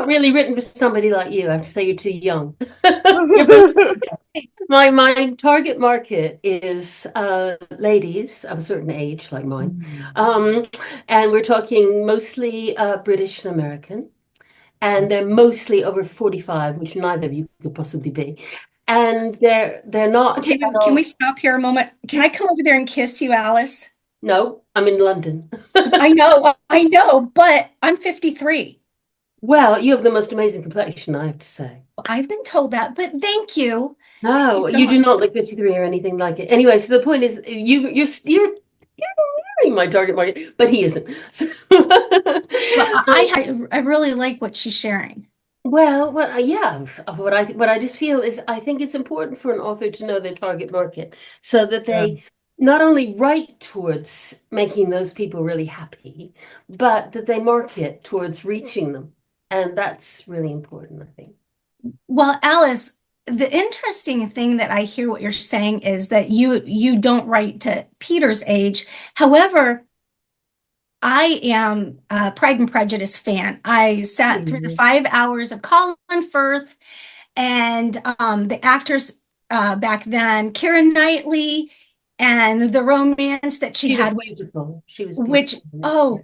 not really written for somebody like you. I have to say you're too young. You're both, my target market is ladies of a certain age, like mine. And we're talking mostly British and American. And they're mostly over 45, which neither of you could possibly be. And they're not Okay, at can we all. stop here a moment? Can I come over there and kiss you, Alice? No, I'm in London. I know, but I'm 53. Well, you have the most amazing complexion, I have to say. I've been told that, but thank you. Thank you No, so you much. do not look 53 or anything like it. Anyway, so the point is you're nearing my target market, but he isn't. So, Well, um, I really like what she's sharing. well, yeah, what I just feel is I think it's important for an author to know their target market so that Yeah. they not only write towards making those people really happy, but that they market towards reaching them. And that's really important, I think. Well, Alice, the interesting thing that I hear what you're saying is that you don't write to Peter's age. However, I am a Pride and Prejudice fan. I sat through the Mhm. 5 hours of Colin Firth and the actors back then, Keira Knightley, and the romance that she She was had with, beautiful. She was which, beautiful in it. Yeah. oh,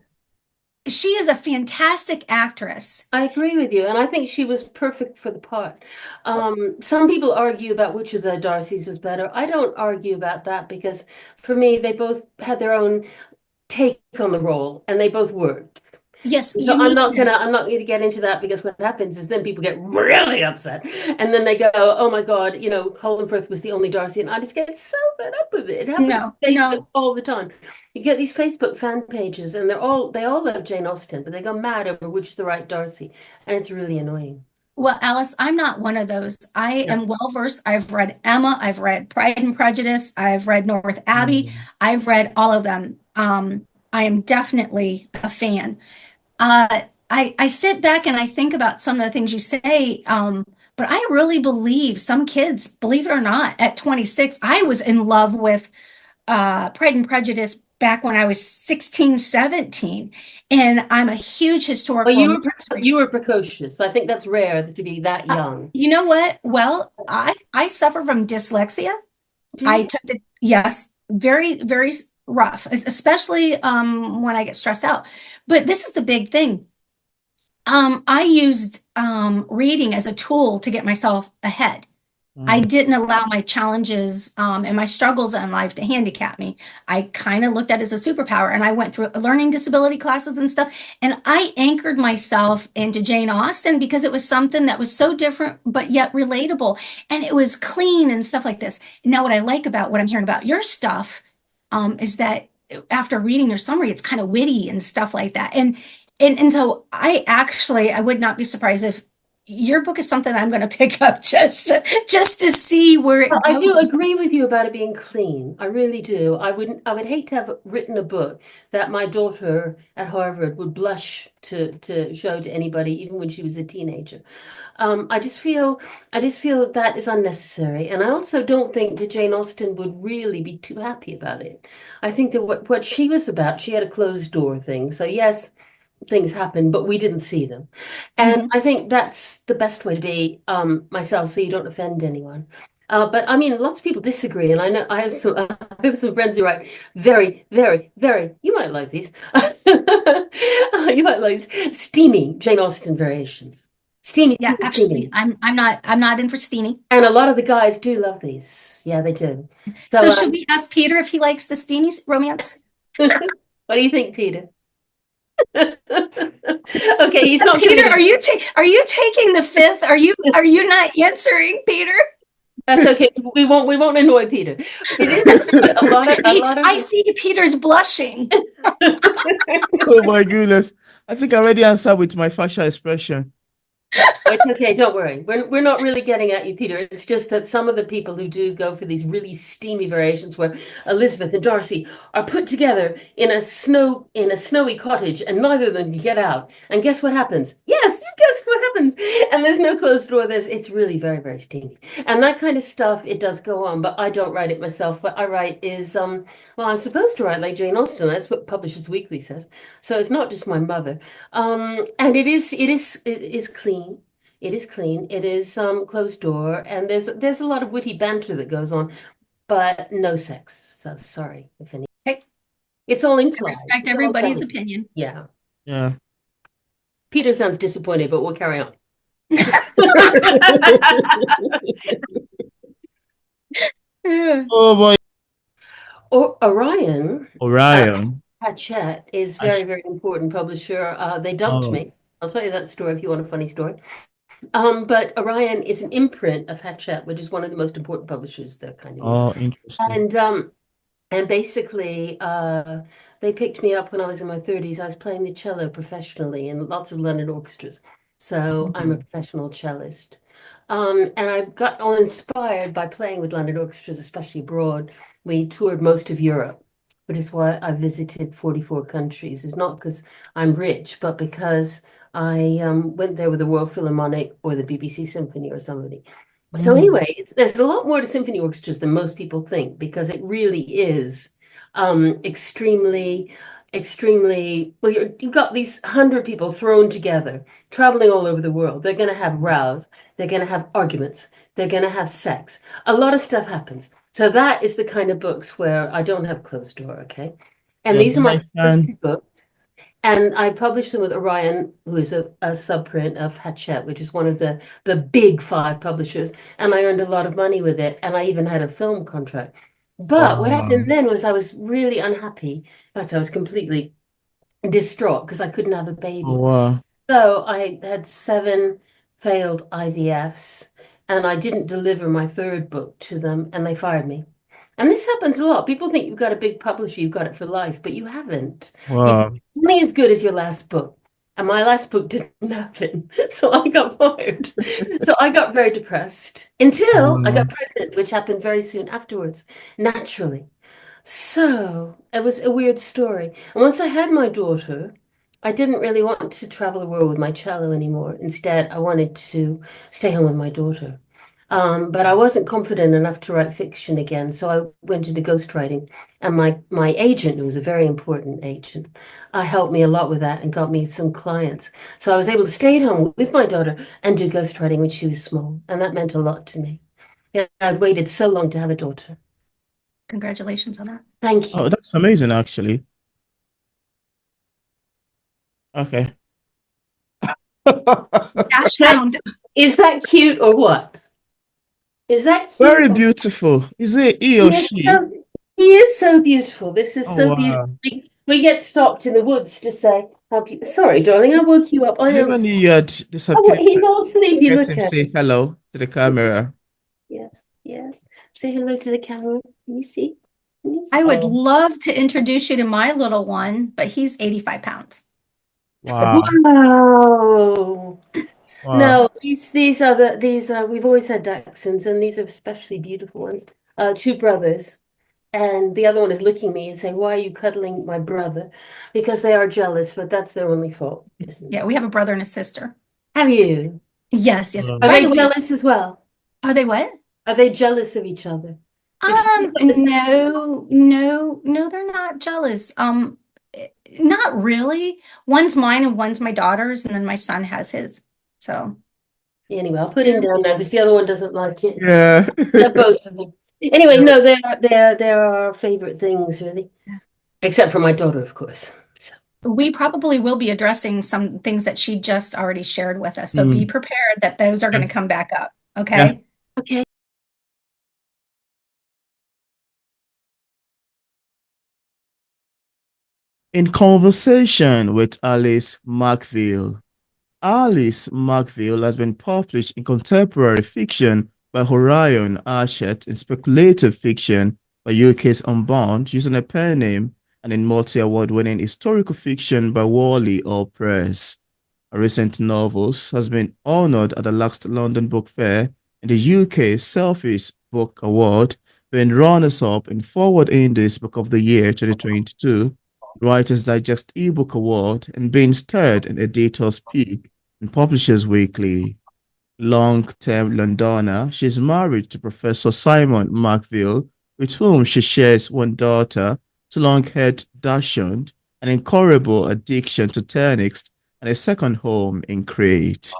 she is a fantastic actress. I agree with you, and I think she was perfect for the part. Some people argue about which of the Darcys was better. I don't argue about that because for me, they both had their own take on the role, and they both worked. Yes, So you need this. I'm not going to get into that because what happens is then people get really upset, and then they go, "Oh my God, Colin Firth was the only Darcy," and I just get so fed up with it. It happens on No, Facebook no. all the time. You get these Facebook fan pages, and they all love Jane Austen, but they go mad over which is the right Darcy, and it's really annoying. Well, Alice, I'm not one of those. I Yeah. am well versed. I've read Emma, I've read Pride and Prejudice, I've read North Abbey, Mm. I've read all of them. I am definitely a fan. I sit back and I think about some of the things you say, but I really believe some kids, believe it or not, at 26, I was in love with Pride and Prejudice back when I was 16, 17, and I'm a huge Well, historical romance reader. you were precocious. I think that's rare to be that young. You know what? Well, I suffer from dyslexia. Do I you? took the yes, very very rough, especially when I get stressed out. But this is the big thing. I used reading as a tool to get myself ahead. I Mm. didn't allow my challenges and my struggles in life to handicap me. I kind of looked at it as a superpower, and I went through learning disability classes and stuff. And I anchored myself into Jane Austen because it was something that was so different, but yet relatable. And it was clean and stuff like this. Now, what I like about what I'm hearing about your stuff is that after reading your summary, it's kind of witty and stuff like that. And so I would not be surprised if your book is something I'm going to pick up just to see where Well, it I goes. do agree with you about it being clean. I really do. I would hate to have written a book that my daughter at Harvard would blush to show to anybody, even when she was a teenager. I just feel that is unnecessary. And I also don't think that Jane Austen would really be too happy about it. I think that what she was about, she had a closed door thing. So yes, things happen, but we didn't see them. And Mhm. I think that's the best way to be myself, so you don't offend anyone. But I mean, lots of people disagree, and I know I have some I have some friends who write very, very, very. You might like these. You might like these steamy Jane Austen variations. Steamy, Yeah, steamy, actually, steamy. I'm not in for steamy. And a lot of the guys do love these. Yeah, they do. So So, should we ask Peter if he likes the steamy romance? what do you think, Peter? Okay, he's not Peter, committed. are you taking the fifth? Are you not answering, Peter? That's okay. We won't annoy Peter. It is true that a lot of I see Peter's blushing. Oh my goodness. I think I already answered with my facial expression. it's okay, don't worry. We're not really getting at you, Peter. It's just that some of the people who do go for these really steamy variations where Elizabeth and Darcy are put together in a snowy cottage and neither of them can get out. And guess what happens? Yes, guess what happens? And there's no closed door. It's really very, very steamy. And that kind of stuff, it does go on, but I don't write it myself. What I write is, well, I'm supposed to write like Jane Austen. That's what Publishers Weekly says. So it's not just my mother. And it is clean. It is clean. It is closed door, and there's a lot of witty banter that goes on, but no sex. So sorry if any. Hey, It's all I implied. respect It's all everybody's done. opinion. Yeah. Yeah. Peter sounds disappointed, but we'll carry on. Oh boy. Or Orion, Orion. Hachette is Hach- very, very important publisher. They dumped Oh, me. I'll tell you that story if you want a funny story. But Orion is an imprint of Hachette, which is one of the most important publishers there kind of is. oh, interesting. And basically, they picked me up when I was in my 30s. I was playing the cello professionally in lots of London orchestras. So I'm a professional cellist. And I got all inspired by playing with London orchestras, especially abroad. We toured most of Europe, which is why I visited 44 countries. It's not because I'm rich, but because I went there with the Royal Philharmonic or the BBC Symphony or somebody. So anyway, there's a lot more to symphony orchestras than most people think, because it really is extremely, extremely, well, you've got these 100 people thrown together, traveling all over the world. They're going to have rows. They're going to have arguments. They're going to have sex. A lot of stuff happens. So that is the kind of books where I don't have closed door, okay? And Yeah, these are my I first can. two books. And I published them with Orion, who is a subprint of Hachette, which is one of the big 5 publishers. And I earned a lot of money with it. And I even had a film contract. But what Wow. happened then was I was really unhappy. In fact, I was completely distraught because I couldn't have a Oh, baby. wow. So I had 7 failed IVFs, and I didn't deliver my 3rd book to them, and they fired me. And this happens a lot. People think you've got a big publisher, you've got it for life, but you haven't. You're Wow. only as good as your last book. And my last book didn't happen. So I got fired. So I got very depressed until I got pregnant, which happened very soon afterwards, naturally. So it was a weird story. And once I had my daughter, I didn't really want to travel the world with my cello anymore. Instead, I wanted to stay home with my daughter. But I wasn't confident enough to write fiction again, so I went into ghostwriting. And my agent, who was a very important agent, helped me a lot with that and got me some clients. So I was able to stay at home with my daughter and do ghostwriting when she was small, and that meant a lot to me. Yeah, I'd waited so long to have a daughter. Congratulations on that. Thank Oh, you. that's amazing, actually. Okay. Dachshund. Is that cute or what? Is that cute? Very beautiful. Is it he or she? He is so beautiful. This is Oh, so wow. beautiful. We get stopped in the woods to say, how beautiful. Sorry, darling, I woke you up. I You am. never knew you had Oh, disappeared he's to all asleep. You get look him at say him. hello to the camera. Yes, yes. Say hello to the camera. Can you see? Can you see? I would Oh, love to introduce you to my little one, but he's 85 pounds. wow. Wow. Wow. No, these are we've always had dachshunds, and these are especially beautiful ones. 2 brothers. And the other one is looking at me and saying, "Why are you cuddling my brother?" Because they are jealous, but that's their only fault, isn't Yeah, it? we have a brother and a sister. Have you? Yes, yes. Um, Are By they the way, jealous as well? are they what? Are they jealous of each other? If you have a sister- No, they're not jealous. Not really. One's mine and one's my daughter's, and then my son has his. So Anyway, I'll put him down now because the other one doesn't like it. yeah. They're both of them. Anyway, no, they're our favorite things, really. Except for my daughter, of course. So, we probably will be addressing some things that she just already shared with us. So be prepared that those are going to come back up. Okay. Yeah. okay. In conversation with Alice McVeigh. Alice McVeigh has been published in contemporary fiction by Orion, Hachette, in speculative fiction by UK's Unbound using a pen name, and in multi-award winning historical fiction by Warleigh Hall Press. Her recent novels has been honoured at the last London Book Fair in the UK Selfies Book Award, being runners-up in Foreword Indies Book of the Year 2022, Writers Digest ebook award, and being starred in Editor's Peak and Publishers Weekly. long-term Londoner. She's married to Professor Simon McVeigh, with whom she shares one daughter, two long-haired dachshunds, an incurable addiction to tennis, and a second home in Crete.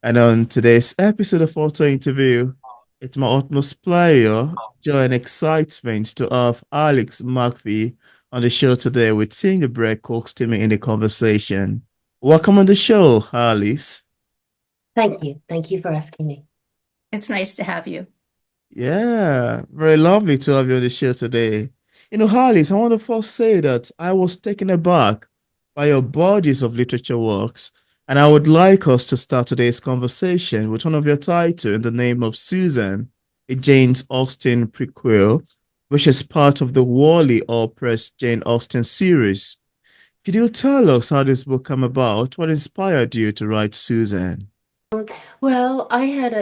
And on today's episode of Auto Interview, it's my utmost pleasure, joy, and excitement to have Alex McVeigh on the show today with Seeing the Break hosting me in the conversation. Welcome on the show, Alice. Thank you. Thank you for asking me. It's nice to have you. Yeah, very lovely to have you on the show today. Alice, I want to first say that I was taken aback by your bodies of literature works, and I would like us to start today's conversation with one of your titles in the name of Susan, a Jane Austen prequel, which is part of the Warleigh Hall Press Jane Austen series. Could you tell us how this book came about? What inspired you to write Susan? Well, I had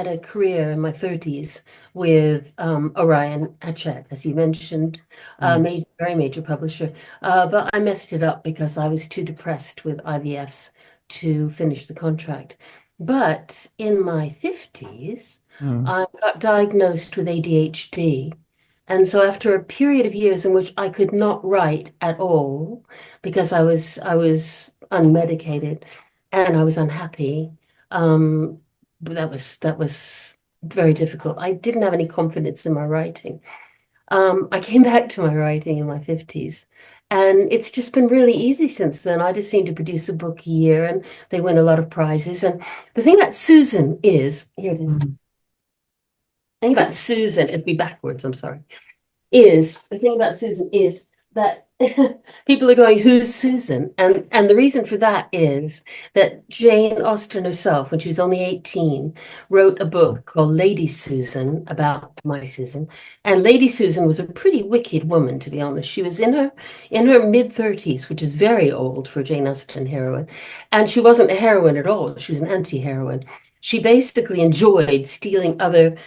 a career in my 30s with Orion Hachette, as you mentioned, Mm, very major publisher. But I messed it up because I was too depressed with IVFs to finish the contract. But in my 50s, mm, I got diagnosed with ADHD. And so after a period of years in which I could not write at all because I was unmedicated and I was unhappy. Um, that was very difficult. I didn't have any confidence in my writing. I came back to my writing in my 50s, and it's just been really easy since then. I just seem to produce a book a year, and they win a lot of prizes. And the thing about Susan is, here it is. mm, The thing about Susan, it'd be backwards, I'm sorry. The thing about Susan is that people are going, who's Susan? And the reason for that is that Jane Austen herself, when she was only 18, wrote a book called Lady Susan about my Susan. And Lady Susan was a pretty wicked woman, to be honest. She was in her mid-30s, which is very old for a Jane Austen heroine. And she wasn't a heroine at all. She was an anti-heroine. She basically enjoyed stealing other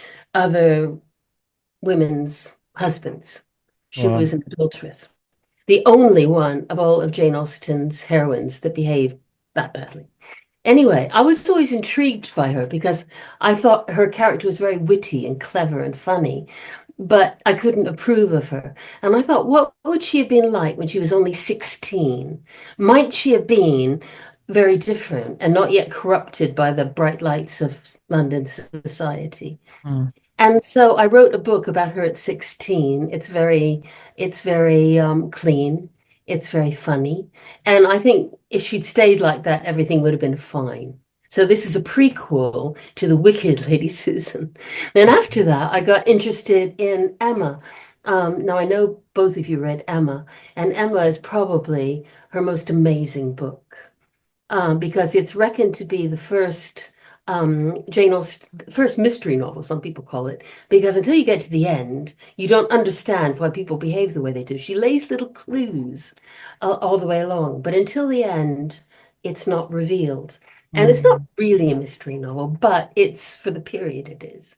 women's husbands. She wow. was an adulteress, the only one of all of Jane Austen's heroines that behaved that badly. Anyway, I was always intrigued by her because I thought her character was very witty and clever and funny, but I couldn't approve of her. And I thought, what would she have been like when she was only 16? Might she have been very different and not yet corrupted by the bright lights of London society? Mm, And so I wrote a book about her at 16. It's very clean. It's very funny. And I think if she'd stayed like that, everything would have been fine. So this is a prequel to the Wicked Lady Susan. Then after that, I got interested in Emma. Now I know both of you read Emma, and Emma is probably her most amazing book because it's reckoned to be the first Jane Austen, first mystery novel, some people call it, because until you get to the end, you don't understand why people behave the way they do. She lays little clues all the way along, but until the end, it's not revealed. And it's not mm, really a mystery novel, but it's for the period it is.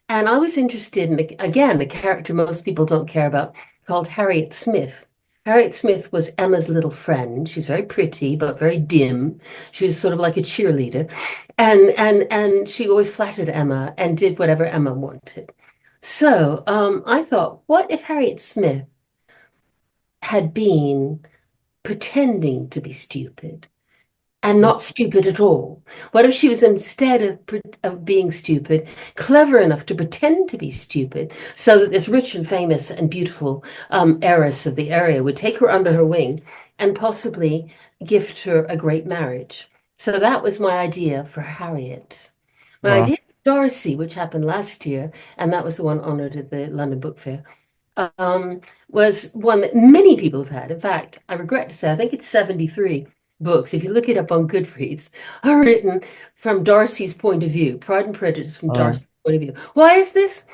And I was interested in, again, a character most people don't care about called Harriet Smith. Harriet Smith was Emma's little friend. She's very pretty, but very dim. She was sort of like a cheerleader. And she always flattered Emma and did whatever Emma wanted. So I thought, what if Harriet Smith had been pretending to be stupid? And mm, not stupid at all? What if she was, instead of being stupid, clever enough to pretend to be stupid so that this rich and famous and beautiful heiress of the area would take her under her wing and possibly gift her a great marriage? So that was my idea for Harriet. My wow. idea for Darcy, which happened last year, and that was the one honored at the London Book Fair, um, was one that many people have had. In fact, I regret to say, I think it's 73 books, if you look it up on Goodreads, are written from Darcy's point of view, Pride and Prejudice from Wow. Darcy's point of view. Why is this?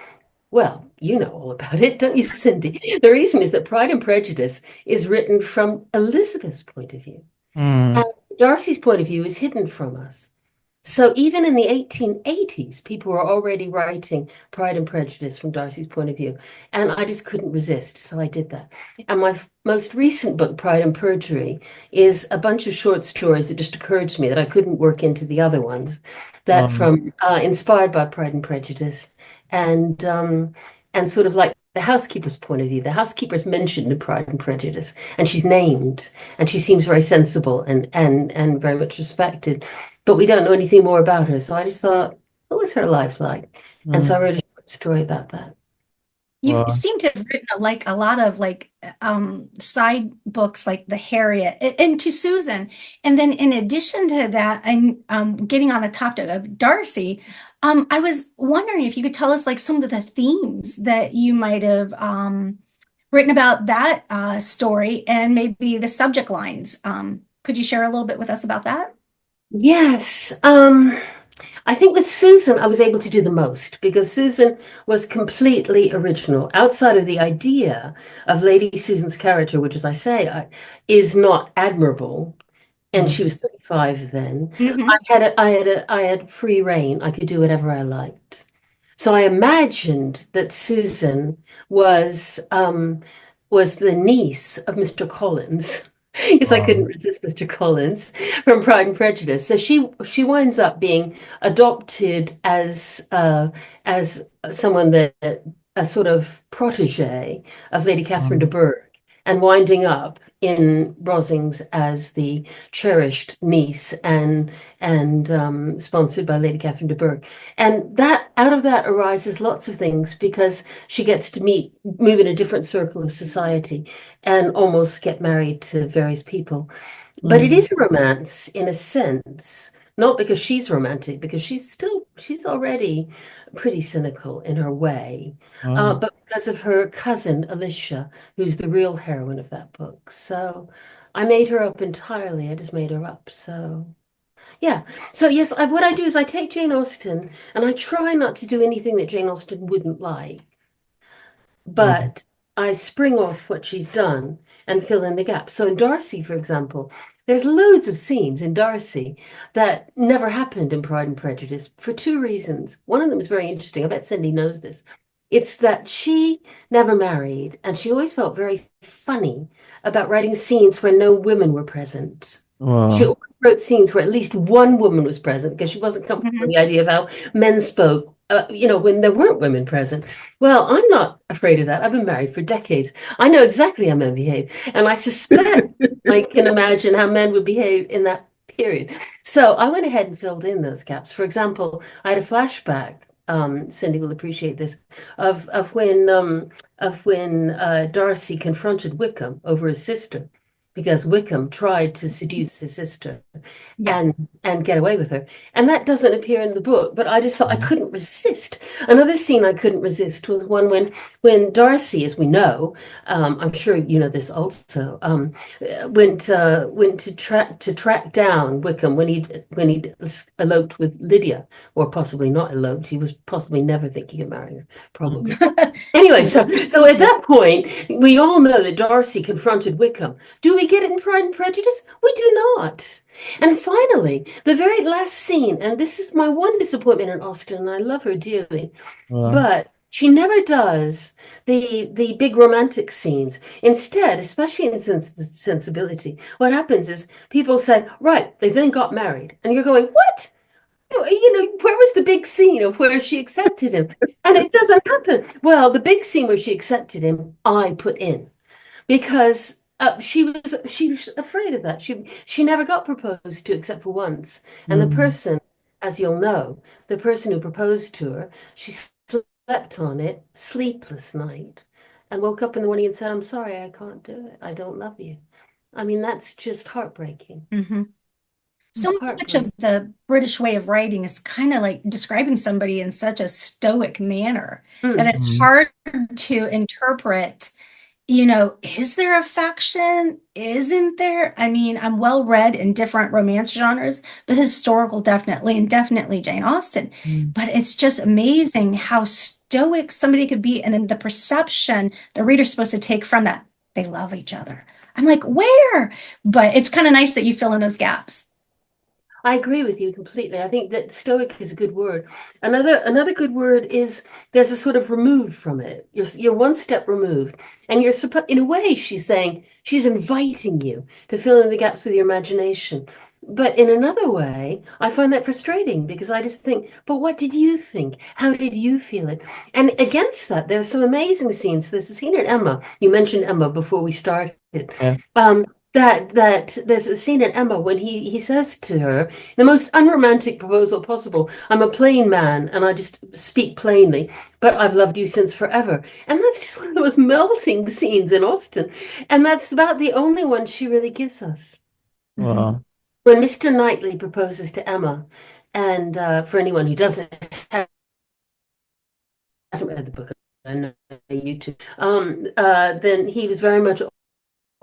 Well, you know all about it, don't you, Cindy? The reason is that Pride and Prejudice is written from Elizabeth's point of view. Mm, And Darcy's point of view is hidden from us. So even in the 1880s, people were already writing Pride and Prejudice from Darcy's point of view. And I just couldn't resist, so I did that. And my most recent book, Pride and Perjury, is a bunch of short stories that just occurred to me that I couldn't work into the other ones, that Wow. from inspired by Pride and Prejudice, and sort of like the housekeeper's point of view. The housekeeper's mentioned in Pride and Prejudice, and she's named, and she seems very sensible and very much respected, but we don't know anything more about her. So I just thought, what was her life like? And so I Mm. wrote a short story about that. You Wow. seem to have written like a lot of like side books like the Harriet and to Susan. And then in addition to that, and getting on the topic of Darcy, I was wondering if you could tell us like some of the themes that you might have written about that story and maybe the subject lines. Could you share a little bit with us about that? Yes. I think with Susan, I was able to do the most because Susan was completely original. Outside of the idea of Lady Susan's character, which, as I say, is not admirable, and she Mm. was 35 then. Hmm. I had free reign. I could do whatever I liked. So I imagined that Susan was the niece of Mr. Collins, because I couldn't Wow. resist Mr. Collins from Pride and Prejudice. So she winds up being adopted as someone that a sort of protege of Lady Catherine de Um, Bourgh, and winding up in Rosings as the cherished niece and sponsored by Lady Catherine de Bourgh. And that out of that arises lots of things because she gets to move in a different circle of society and almost get married to various people. But it mm. is a romance in a sense, not because she's romantic, because she's already pretty cynical in her way, Wow. but because of her cousin Alicia, who's the real heroine of that book. So I made her up entirely. I just made her up. So yeah. So yes, what I do is I take Jane Austen and I try not to do anything that Jane Austen wouldn't like, Wow. but I spring off what she's done and fill in the gaps. So in Darcy, for example, there's loads of scenes in Darcy that never happened in Pride and Prejudice for two reasons. One of them is very interesting. I bet Cindy knows this. It's that she never married, and she always felt very funny about writing scenes where no women were present. She Wow. always wrote scenes where at least one woman was present because she wasn't comfortable with Hmm. the idea of how men spoke, when there weren't women present. Well, I'm not afraid of that. I've been married for decades. I know exactly how men behave, and I suspect I can imagine how men would behave in that period. So I went ahead and filled in those gaps. For example, I had a flashback. Cindy will appreciate this of when Darcy confronted Wickham over his sister, because Wickham tried to seduce his sister Yes. and get away with her. And that doesn't appear in the book, but I just thought I Mm. couldn't resist. Another scene I couldn't resist was one when Darcy, as we know, I'm sure you know this also, went to track down Wickham when he eloped with Lydia, or possibly not eloped. He was possibly never thinking of marrying her, probably. Anyway, so at that point, we all know that Darcy confronted Wickham. Do we get it in Pride and Prejudice? We do not. And finally, the very last scene, and this is my one disappointment in Austen, and I love her dearly, Wow. but she never does the big romantic scenes. Instead, especially in Sensibility, what happens is people say, right, they then got married, and you're going, what? Where was the big scene of where she accepted him? And it doesn't happen. Well, the big scene where she accepted him, I put in because she was afraid of that. She never got proposed to except for once. And the Mm. person, as you'll know, the person who proposed to her, she slept on it, sleepless night, and woke up in the morning and said, "I'm sorry, I can't do it. I don't love you." I mean, that's just heartbreaking. Hmm. So much of Heartbreaking. the British way of writing is kind of like describing somebody in such a stoic manner that Mm. it's Mm. hard to interpret, is there affection? Isn't there? I mean, I'm well read in different romance genres, but historical definitely, and definitely Jane Austen. Mm. But it's just amazing how stoic somebody could be, and then the perception the reader's supposed to take from that. They love each other. I'm like, where? But it's kind of nice that you fill in those gaps. I agree with you completely. I think that stoic is a good word. Another good word is there's a sort of removed from it. You're one step removed, and you're supposed in a way she's saying she's inviting you to fill in the gaps with your imagination. But in another way, I find that frustrating because I just think, but what did you think? How did you feel it? And against that, there's some amazing scenes. There's a scene at Emma. You mentioned Emma before we started. Yeah. That there's a scene at Emma when he says to her the most unromantic proposal possible. I'm a plain man and I just speak plainly, but I've loved you since forever. And that's just one of the most melting scenes in Austen. And that's about the only one she really gives us. Wow. When Mr. Knightley proposes to Emma, and for anyone who hasn't read the book, I know you too, then he was very much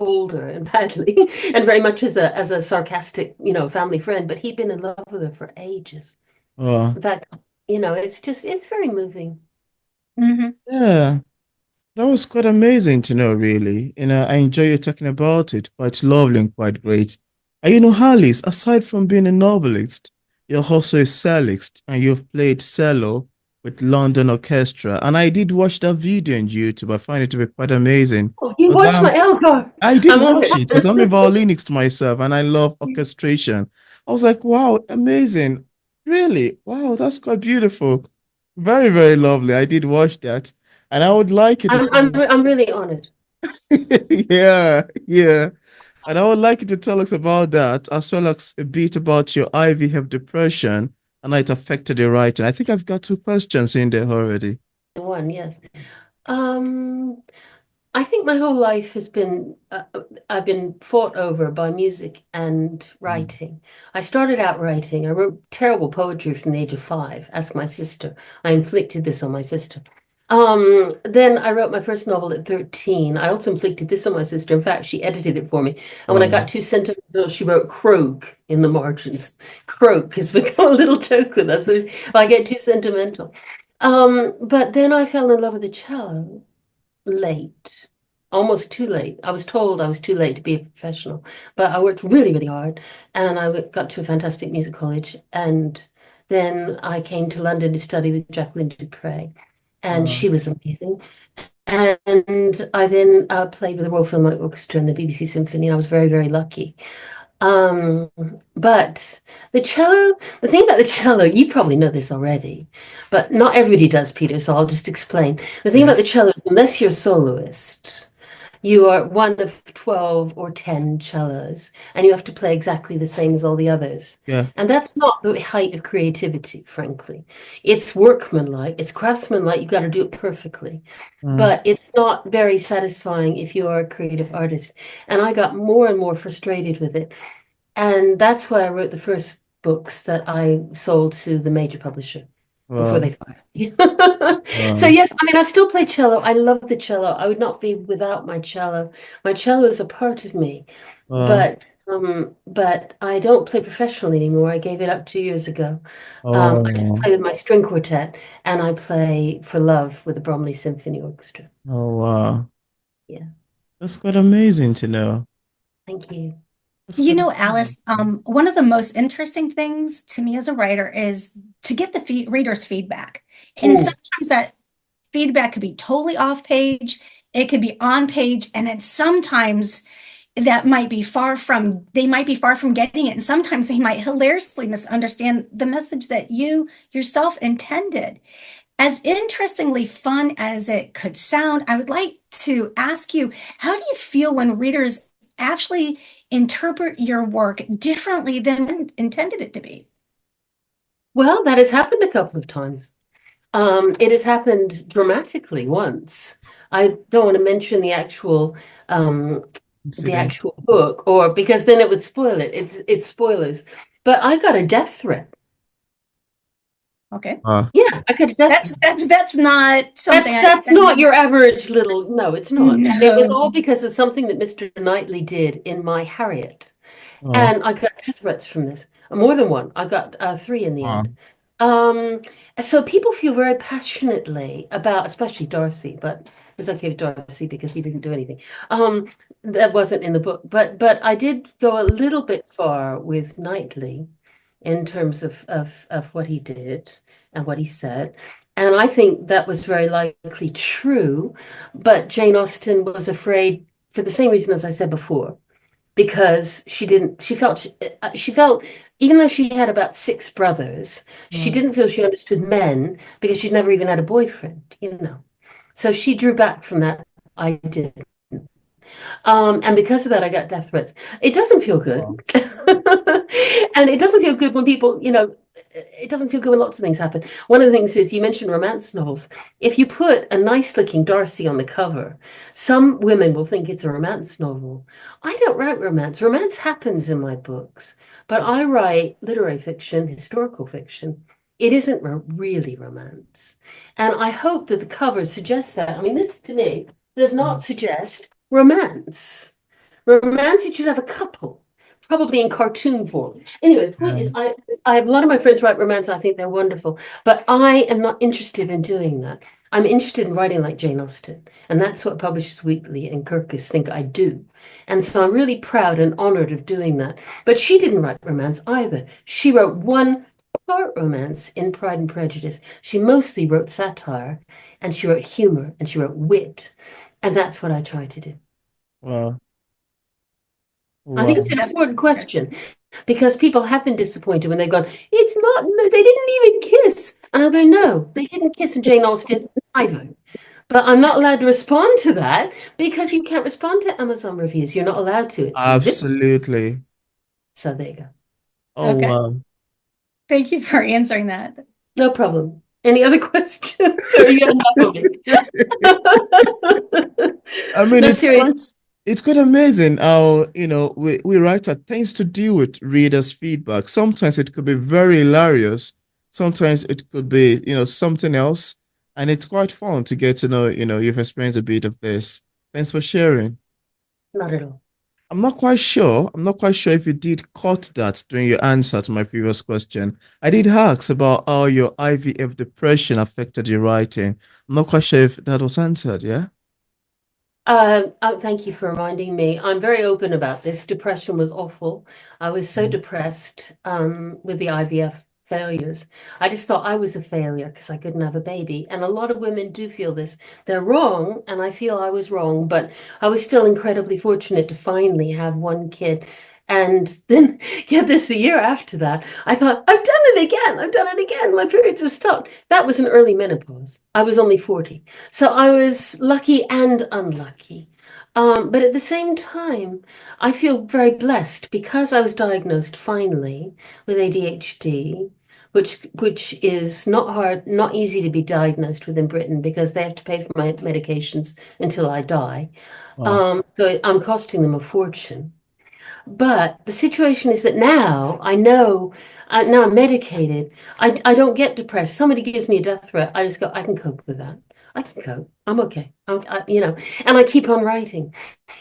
older and badly, and very much as a sarcastic, family friend, but he'd been in love with her for ages. Wow. In fact, it's very moving. Yeah. That was quite amazing to know, really. I enjoy you talking about it. Quite lovely and quite great. And Alice, aside from being a novelist, you're also a cellist and you've played cello with London Orchestra. And I did watch that video on YouTube. I find it to be quite amazing. Oh, you 'Cause watched my Elgar. I did I'm on watch it because I'm a it. violinist myself and I love orchestration. I was like, wow, amazing. Really? Wow, that's quite beautiful. Very, very lovely. I did watch that. And I would like you to I'm, I'm, tell I'm really honored. yeah, yeah. And I would like you to tell us about that, as well as a bit about your IVF depression and how it affected your writing. I think I've got two questions in there already. One, yes. Um, I think my whole life has been, I've been fought over by music and Mm. writing. I started out writing. I wrote terrible poetry from the age of 5. Ask my sister. I inflicted this on my sister. Then I wrote my first novel at 13. I also inflicted this on my sister. In fact, she edited it for me. And when I got too sentimental, she wrote croak in the margins. Croak has become a little joke with us if I get too sentimental. But then I fell in love with the cello late, almost too late. I was told I was too late to be a professional, but I worked really, really hard and got to a fantastic music college. And then I came to London to study with Jacqueline Dupre, and Wow. she was amazing. And I then played with the Royal Philharmonic Orchestra and the BBC Symphony. And I was very, very lucky. Um, but the thing about the cello, you probably know this already, but not everybody does, Peter, so I'll just explain. The thing Yeah. about the cello is unless you're a soloist, you are one of 12 or 10 cellos, and you have to play exactly the same as all the others. Yeah. And that's not the height of creativity, frankly. It's workmanlike, it's craftsmanlike, you've got to do it perfectly. Mm. But it's not very satisfying if you are a creative artist. And I got more and more frustrated with it. And that's why I wrote the first books that I sold to the major publisher before Wow. they fired me. So Wow. yes, I mean, I still play cello. I love the cello. I would not be without my cello. My cello is a part of me, Wow. but I don't play professionally anymore. I gave it up 2 years ago. I just Oh. play with my string quartet, and I play for love with the Bromley Symphony Orchestra. Oh, wow. Yeah, That's quite amazing to know. thank you. That's You quite know, amazing. Alice, one of the most interesting things to me as a writer is to get the reader's feedback. And Mm. sometimes that feedback could be totally off page, it could be on page, and then sometimes that might be they might be far from getting it. And sometimes they might hilariously misunderstand the message that you yourself intended. As interestingly fun as it could sound, I would like to ask you, how do you feel when readers actually interpret your work differently than intended it to be? Well, that has happened a couple of times. It has happened dramatically once. I don't want to mention um, the Incident. actual book, or because then it would spoil it. It's spoilers. But I got a death threat. Okay. Ah. Yeah, I got a death threat. That's not something That's I not your average little. No, it's not. And it was no. all because of something that Mr. Knightley did in my Harriet. Oh. And I got death threats from this. More than one. I got 3 in the Ah. end. Um, so people feel very passionately about, especially Darcy, but it's okay with Darcy because he didn't do anything. That wasn't in the book, but I did go a little bit far with Knightley, in terms of what he did and what he said. And I think that was very likely true, but Jane Austen was afraid for the same reason as I said before, because she felt, even though she had about six brothers, she Mm. didn't feel she understood men because she'd never even had a boyfriend, you know. So she drew back from that idea. And because of that, I got death threats. It doesn't feel good. Wow. And it doesn't feel good when people, it doesn't feel good when lots of things happen. One of the things is, you mentioned romance novels. If you put a nice looking Darcy on the cover, some women will think it's a romance novel. I don't write romance. Romance happens in my books, but I write literary fiction, historical fiction. It isn't really romance. And I hope that the cover suggests that. I mean, this to me does not suggest romance. Romance, you should have a couple, probably in cartoon form. Anyway, the point Yeah. is, I have a lot of my friends write romance. I think they're wonderful, but I am not interested in doing that. I'm interested in writing like Jane Austen, and that's what Publishers Weekly and Kirkus think I do. And so I'm really proud and honored of doing that. But she didn't write romance either. She wrote one part romance in Pride and Prejudice. She mostly wrote satire, and she wrote humor, and she wrote wit. And that's what I try to do. Wow. I think Wow. it's an important question, because people have been disappointed when they've gone, it's not, no, they didn't even kiss. And I'm going, no, they didn't kiss in Jane Austen either. But I'm not allowed to respond to that because you can't respond to Amazon reviews. You're not allowed to. It's a zip. Absolutely. So there you go. Oh, Okay. wow. Thank you for answering that. No problem. Any other questions? Or you got enough of me? I mean, No, seriously. it's quite amazing how, we writer tends to deal with readers' feedback. Sometimes it could be very hilarious. Sometimes it could be, something else. And it's quite fun to get to know, you've experienced a bit of this. Thanks for sharing. Not at all. I'm not quite sure. I'm not quite sure if you did cut that during your answer to my previous question. I did ask about how your IVF depression affected your writing. I'm not quite sure if that was answered, yeah? Thank you for reminding me. I'm very open about this. Depression was awful. I was so Mm. depressed with the IVF failures. I just thought I was a failure because I couldn't have a baby. And a lot of women do feel this. They're wrong, and I feel I was wrong, but I was still incredibly fortunate to finally have one kid. And then get this, the year after that, I thought, I've done it again. I've done it again. My periods have stopped. That was an early menopause. I was only 40. So I was lucky and unlucky. But at the same time, I feel very blessed because I was diagnosed finally with ADHD, which is not hard, not easy to be diagnosed with in Britain because they have to pay for my medications until I die. Wow. So I'm costing them a fortune. But the situation is that now I know, now I'm medicated. I don't get depressed. Somebody gives me a death threat. I just go, I can cope with that. I can cope. I'm okay. And I keep on writing.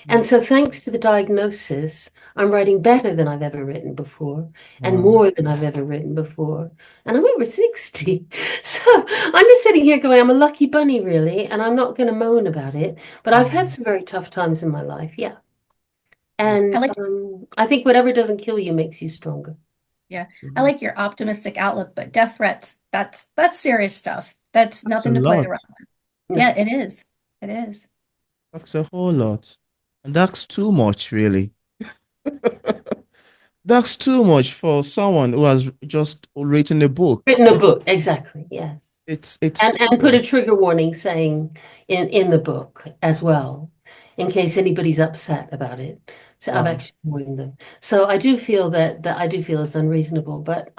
And so thanks to the diagnosis, I'm writing better than I've ever written before and Wow. more than I've ever written before. And I'm over 60. So I'm just sitting here going, I'm a lucky bunny, really. And I'm not going to moan about it. But I've had some very tough times in my life. Yeah. I And like, I think whatever doesn't kill you makes you stronger. yeah, I Mhm. like your optimistic outlook, but death threats, that's serious stuff. That's That's a nothing to play lot. around with. No. Yeah, it is. It is. That's a whole lot. And that's too much, really. That's too much for someone who has just written a book. Written a book, exactly, yes. It's And too put a much. trigger warning saying in the book as well, in case anybody's upset about it. So I've Wow. actually warned them. So I do feel that I do feel it's unreasonable, but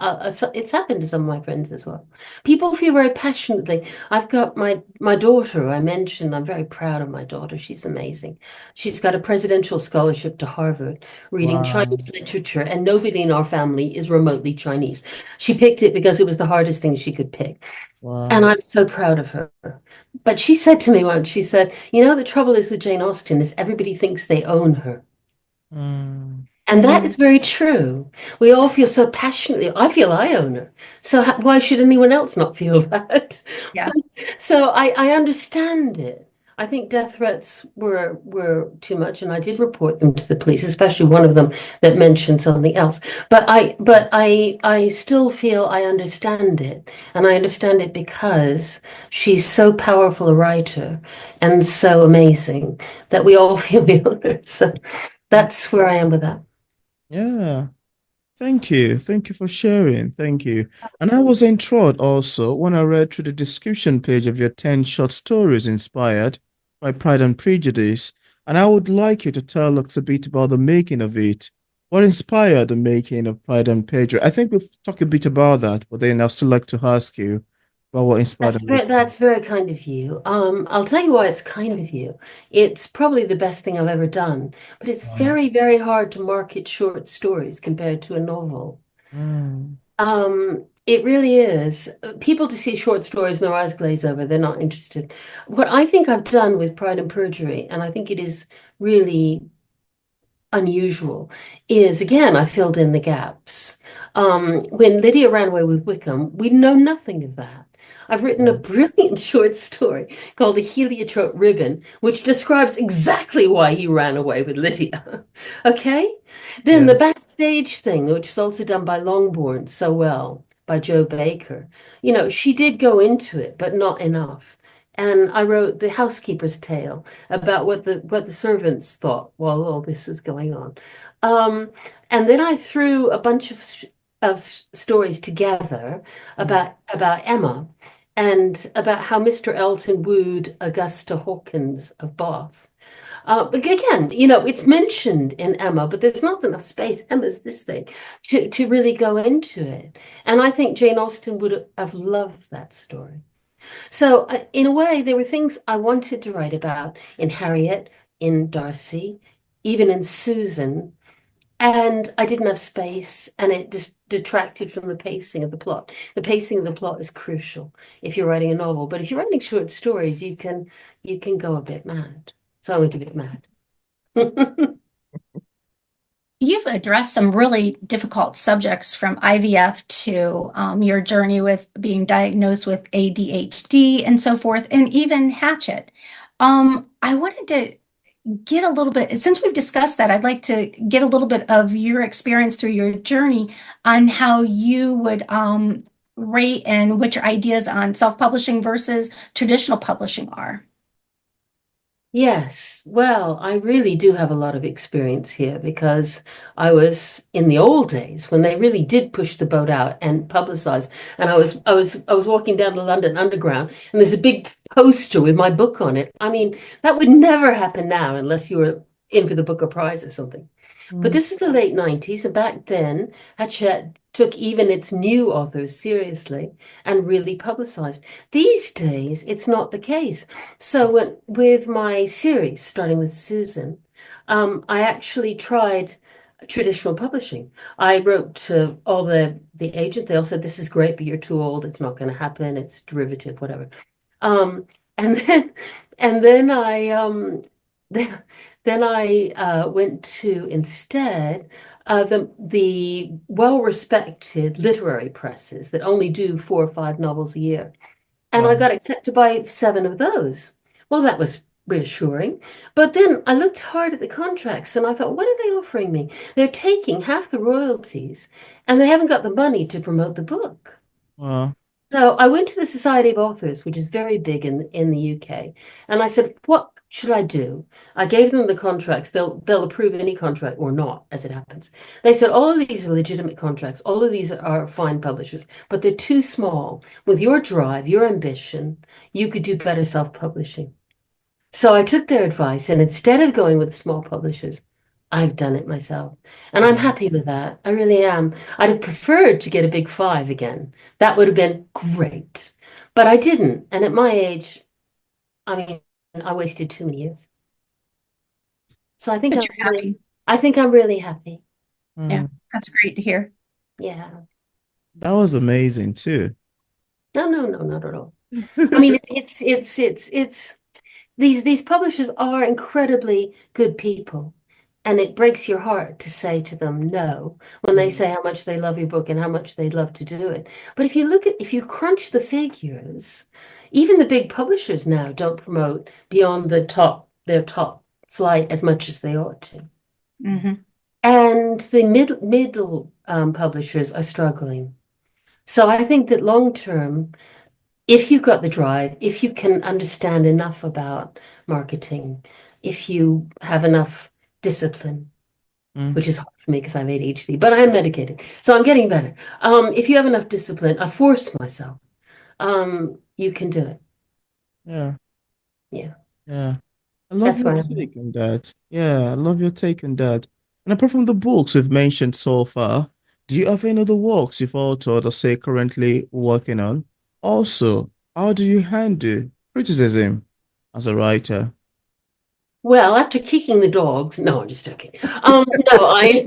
it's happened to some of my friends as well. People feel very passionately. I've got my daughter, who I mentioned. I'm very proud of my daughter. She's amazing. She's got a presidential scholarship to Harvard, reading Wow. Chinese literature, and nobody in our family is remotely Chinese. She picked it because it was the hardest thing she could pick. And Wow. I'm so proud of her. But she said to me once, she said, the trouble is with Jane Austen is everybody thinks they own her. Mm. And that is very true. We all feel so passionately. I feel I own her. So why should anyone else not feel that? Yeah. So I understand it. I think death threats were too much, and I did report them to the police, especially one of them that mentioned something else. But I still feel I understand it, and I understand it because she's so powerful a writer and so amazing that we all feel the honor. So that's where I am with that. Yeah. Thank you. Thank you for sharing. Thank you. And I was enthralled also when I read through the description page of your 10 short stories inspired by Pride and Prejudice. And I would like you to tell us a bit about the making of it. What inspired the making of Pride and Prejudice? I think we've talked a bit about that, but then I'd still like to ask you about what inspired the making. That's very kind of you. I'll tell you why it's kind of you. It's probably the best thing I've ever done, but it's Wow. very, very hard to market short stories compared to a novel. Mm. It really is. People to see short stories and their eyes glaze over, they're not interested. What I think I've done with Pride and Perjury, and I think it is really unusual, is again, I filled in the gaps. When Lydia ran away with Wickham, we know nothing of that. I've written a brilliant short story called The Heliotrope Ribbon, which describes exactly why he ran away with Lydia. Okay? Then Yeah. the backstage thing, which was also done by Longbourn so well, by Joe Baker. You know, she did go into it, but not enough. And I wrote The Housekeeper's Tale about what the servants thought while all this was going on. Um, and then I threw a bunch of stories together Mm. about Emma and about how Mr. Elton wooed Augusta Hawkins of Bath. But again, you know, it's mentioned in Emma, but there's not enough space. Emma's this thing to really go into it. And I think Jane Austen would have loved that story. So, in a way, there were things I wanted to write about in Harriet, in Darcy, even in Susan, and I didn't have space, and it just detracted from the pacing of the plot. The pacing of the plot is crucial if you're writing a novel, but if you're writing short stories, you can go a bit mad. So I went a bit mad. You've addressed some really difficult subjects from IVF to your journey with being diagnosed with ADHD and so forth, and even Hachette. I wanted to get a little bit, since we've discussed that, I'd like to get a little bit of your experience through your journey on how you would rate and what your ideas on self-publishing versus traditional publishing are. Yes, well, I really do have a lot of experience here because I was in the old days when they really did push the boat out and publicize. And I was walking down the London Underground and there's a big poster with my book on it. I mean, that would never happen now unless you were in for the Booker Prize or something. But Mm. this is the late 90s, and back then, Hachette took even its new authors seriously and really publicized. These days, it's not the case. So with my series, starting with Susan, I actually tried traditional publishing. I wrote to all the agents. They all said, "This is great, but you're too old. It's not going to happen. It's derivative, whatever." Um, and then and then I then, then I went to instead the well-respected literary presses that only do 4 or 5 novels a year. And I Wow. got accepted by 7 of those. Well, that was reassuring. But then I looked hard at the contracts and I thought, what are they offering me? They're taking half the royalties and they haven't got the money to promote the book. Wow. So I went to the Society of Authors, which is very big in the UK, and I said, "What should I do?" I gave them the contracts. They'll approve any contract or not, as it happens. They said, "All of these are legitimate contracts. All of these are fine publishers, but they're too small. With your drive, your ambition, you could do better self-publishing." So I took their advice, and instead of going with the small publishers, I've done it myself. And I'm Wow. happy with that. I really am. I'd have preferred to get a big 5 again. That would have been great. But I didn't. And at my age, I mean, I wasted too many years. So But you're happy. I think I'm really happy. Yeah, Mm. that's great to hear. Yeah. That was amazing too. No, no, no, not at all. I mean, it's these publishers are incredibly good people. And it breaks your heart to say to them no when they say how much they love your book and how much they'd love to do it. But if you crunch the figures, even the big publishers now don't promote beyond their top flight as much as they ought to. Mhm. And the middle publishers are struggling. So I think that long term, if you've got the drive, if you can understand enough about marketing, if you have enough discipline, Mm. which is hard for me because I have ADHD, but I'm medicated, so I'm getting better. If you have enough discipline, I force myself. You can do it. Yeah. Yeah, Yeah. I love that's your where I'm at. take on that. Yeah, I love your take on that. And apart from the books we've mentioned so far, do you have any other works you've authored or say currently working on? Also, how do you handle criticism as a writer? Well, after kicking the dogs, no, I'm just joking. No, I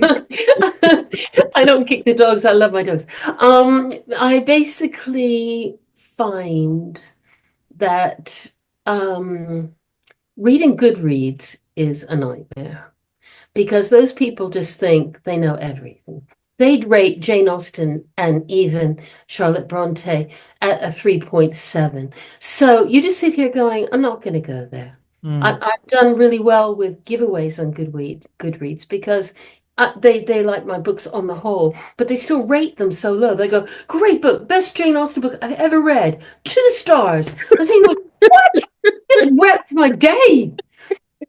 I don't kick the dogs. I love my dogs. I basically find that reading Goodreads is a nightmare because those people just think they know everything. They'd rate Jane Austen and even Charlotte Bronte at a 3.7. So you just sit here going, I'm not going to go there. Mm. I've done really well with giveaways on Goodreads because they like my books on the whole, but they still rate them so low. They go, great book, best Jane Austen book I've ever read, 2 stars. I was thinking, what? Just wrecked my day.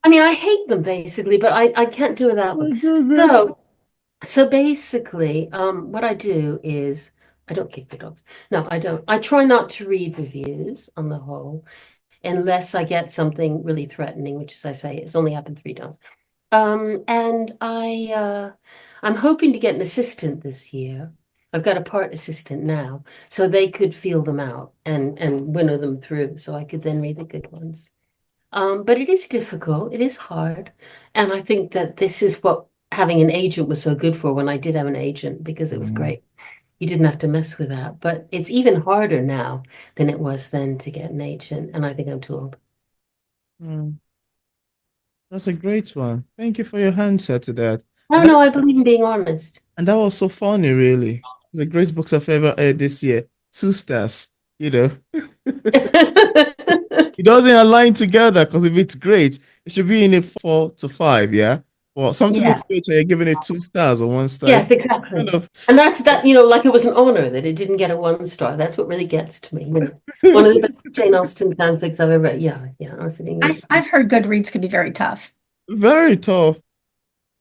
I mean, I hate them basically, but I can't do without My them. goodness. So, so basically, what I do is I don't kick the dogs. No, I don't. I try not to read reviews on the whole, unless I get something really threatening, which, as I say, it's only happened 3 times. And I'm hoping to get an assistant this year. I've got a part assistant now, so they could feel them out and winnow them through, so I could then read the good ones. But it is difficult, it is hard. And I think that this is what having an agent was so good for when I did have an agent, because it was Mm. great. You didn't have to mess with that. But it's even harder now than it was then to get an agent. And I think I'm too old. Mm. That's a great one. Thank you for your answer to that. No, And that no, I was, believe in being honest. and that was so funny, really. It's the great books I've ever read this year. 2 stars, you know. It doesn't align together because if it's great, it should be in a 4 to 5, yeah? Well, something Yeah. looks great, so you're giving it 2 stars or 1 star. Yes, It's kind exactly. of And that's that, like it was an honor that it didn't get a 1 star. That's what really gets to me. One of the best Jane Austen fanfics I've ever read. Yeah, yeah. I was sitting there. I've heard Goodreads could be very tough. very tough,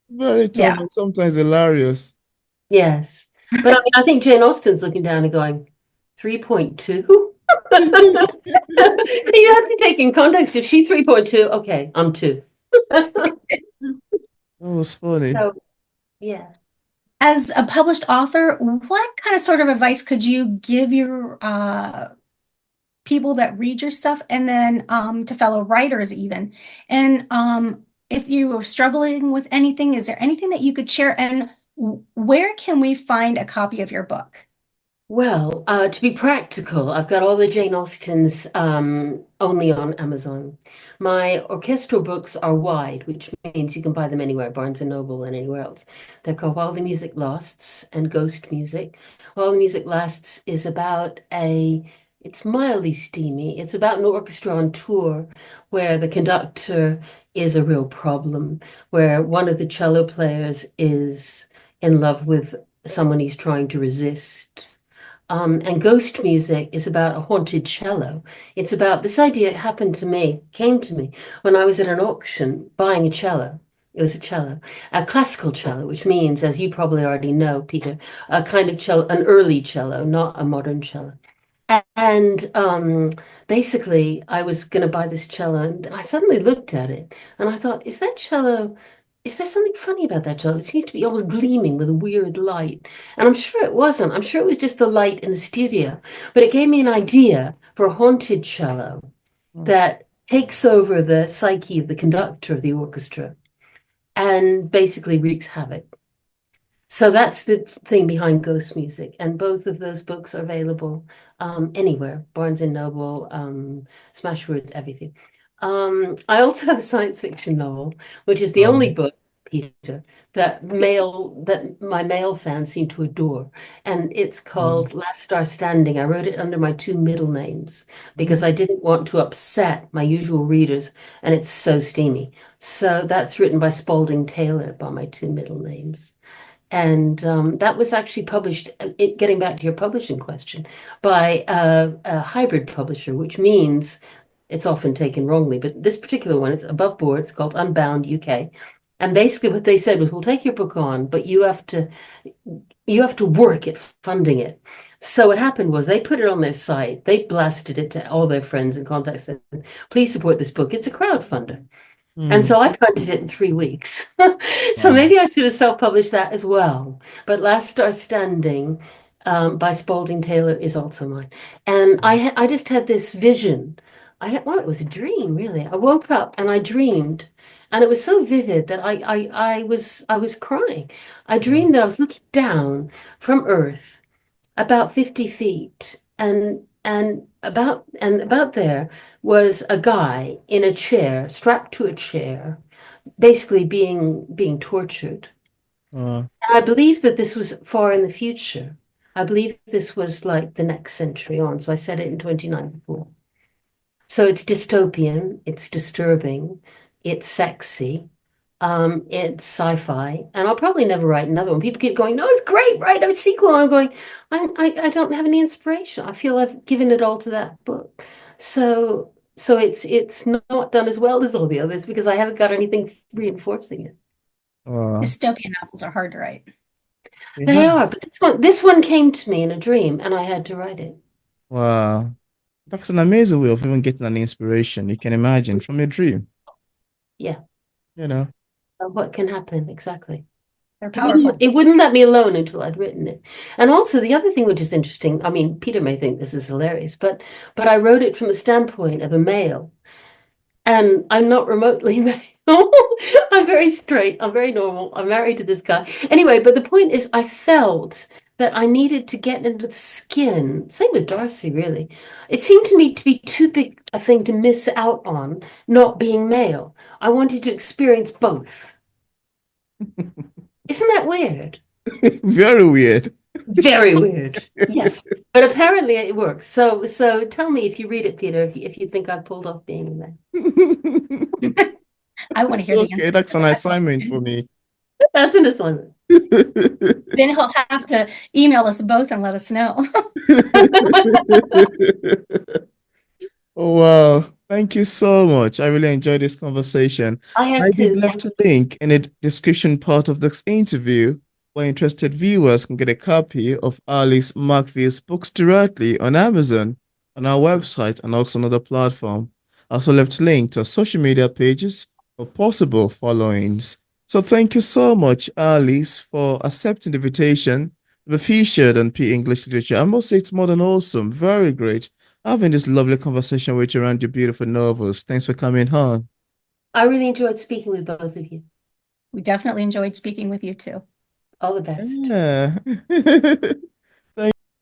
Yeah. and sometimes hilarious. Yes. But I mean, I think Jane Austen's looking down and going, 3.2? You have to take in context. If she 3.2, okay, I'm 2. That was funny. So, yeah. As a published author, what kind of sort of advice could you give your people that read your stuff and then to fellow writers even? And if you are struggling with anything, is there anything that you could share? And where can we find a copy of your book? Well, to be practical, I've got all the Jane Austens only on Amazon. My orchestral books are wide, which means you can buy them anywhere, Barnes and Noble and anywhere else. They're called While the Music Lasts and Ghost Music. While the Music Lasts is it's mildly steamy. It's about an orchestra on tour where the conductor is a real problem, where one of the cello players is in love with someone he's trying to resist. And ghost music is about a haunted cello. It's about this idea came to me when I was at an auction buying a cello. It was a cello, a classical cello, which means, as you probably already know, Peter, a kind of cello, an early cello, not a modern cello. And basically, I was going to buy this cello, and I suddenly looked at it, and I thought, is there something funny about that cello? It seems to be almost gleaming with a weird light. And I'm sure it wasn't. I'm sure it was just the light in the studio. But it gave me an idea for a haunted cello that takes over the psyche of the conductor of the orchestra and basically wreaks havoc. So that's the thing behind ghost music, and both of those books are available anywhere, Barnes and Noble, Smashwords, everything. I also have a science fiction novel, which is the only Um, book Peter, that my male fans seem to adore. And it's called Last Star Standing. I wrote it under my two middle names because I didn't want to upset my usual readers, and it's so steamy. So that's written by Spalding Taylor by my two middle names. And that was actually published, getting back to your publishing question, by a hybrid publisher, which means it's often taken wrongly, but this particular one, it's above board, it's called Unbound UK. And basically what they said was, we'll take your book on, but you have to work at funding it. So what happened was they put it on their site, they blasted it to all their friends and contacts, said, please support this book. It's a crowdfunder. And so I funded it in 3 weeks. So maybe I should have self-published that as well. But Last Star Standing by Spalding Taylor is also mine. And I just had this vision. Well, it was a dream, really. I woke up and I dreamed, and it was so vivid that I was crying. I dreamed that I was looking down from Earth about 50 feet, and about there was a guy in a chair, strapped to a chair, basically being tortured. And I believe that this was far in the future. I believe this was like the next century on. So I said it in 2094. So it's dystopian, it's disturbing, it's sexy, it's sci-fi, and I'll probably never write another one. People keep going, no, it's great, write a sequel. And I'm going, I don't have any inspiration. I feel I've given it all to that book. So it's not done as well as all the others because I haven't got anything reinforcing it. Dystopian novels are hard to write. They are, but this one came to me in a dream, and I had to write it. Wow. That's an amazing way of even getting an inspiration. You can imagine from a dream. Yeah. You know. What can happen exactly. They're powerful. It wouldn't let me alone until I'd written it. And also the other thing which is interesting, I mean, Peter may think this is hilarious, but I wrote it from the standpoint of a male. And I'm not remotely male. I'm very straight. I'm very normal. I'm married to this guy. Anyway, but the point is I felt that I needed to get into the skin. Same with Darcy, really. It seemed to me to be too big a thing to miss out on not being male. I wanted to experience both. Isn't that weird? Very weird. Very weird. Yes. But apparently it works. So tell me if you read it, Peter, if you think I've pulled off being a man. I want to hear the Okay, that's an assignment for me. That's an assignment. Then he'll have to email us both and let us know. Oh, wow. Thank you so much. I really enjoyed this conversation. I did left a link in the description part of this interview where interested viewers can get a copy of Alice McVeigh's books directly on Amazon, on our website, and also on other platform. I also left a link to our social media pages for possible followings. So thank you so much, Alice, for accepting the invitation to be featured on P English Literature. I must say it's more than awesome. Very great having this lovely conversation with you around your beautiful novels. Thanks for coming on. I really enjoyed speaking with both of you. We definitely enjoyed speaking with you too. All the best. Yeah.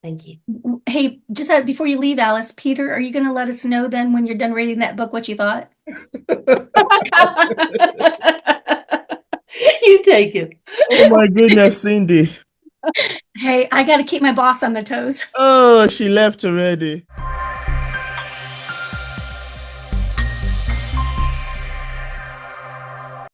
Thank you. Hey, just before you leave, Alice, Peter, are you going to let us know then when you're done reading that book what you thought? You take it. Oh my goodness, Cindy. Hey, I got to keep my boss on their toes. Oh, she left already.